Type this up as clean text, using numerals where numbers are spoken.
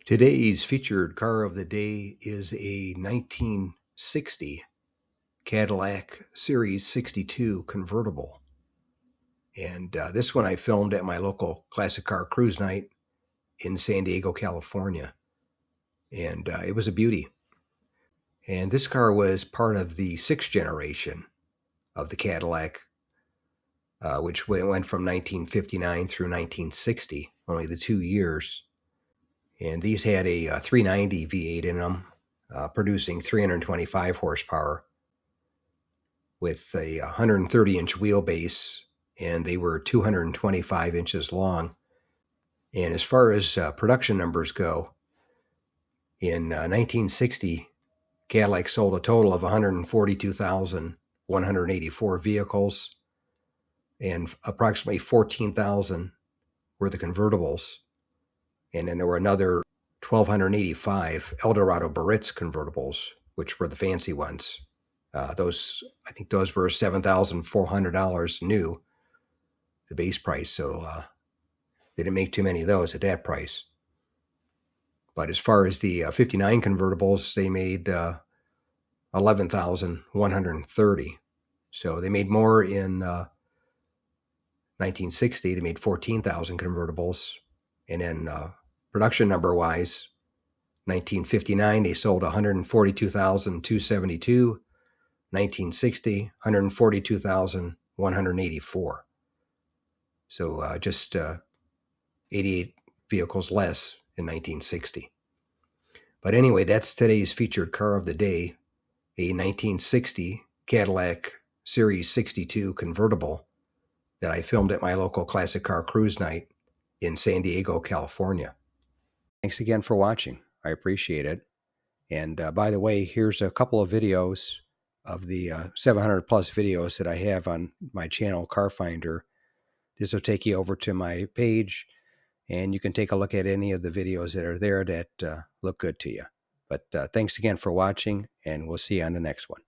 Today's featured car of the day is a 1960 Cadillac Series 62 convertible. And this one I filmed at my local classic car cruise night in San Diego, California. And it was a beauty. And this car was part of the sixth generation of the Cadillac, which went from 1959 through 1960, only the 2 years. And these had a 390 V8 in them, producing 325 horsepower with a 130-inch wheelbase, and they were 225 inches long. And as far as production numbers go, in 1960, Cadillac sold a total of 142,184 vehicles, and approximately 14,000 were the convertibles. And then there were another 1,285 Eldorado Baritz convertibles, which were the fancy ones. I think those were $7,400 new, the base price. So they didn't make too many of those at that price. But as far as the 59 convertibles, they made 11,130. So they made more in 1960. They made 14,000 convertibles. And then production number-wise, 1959, they sold 142,272. 1960, 142,184. So just 88 vehicles less in 1960. But anyway, that's today's featured car of the day, a 1960 Cadillac Series 62 convertible that I filmed at my local classic car cruise night in San Diego, California. Thanks again for watching. I appreciate it. And by the way, here's a couple of videos of the 700 plus videos that I have on my channel, Car Finder. This will take you over to my page, and you can take a look at any of the videos that are there that look good to you. But thanks again for watching, and we'll see you on the next one.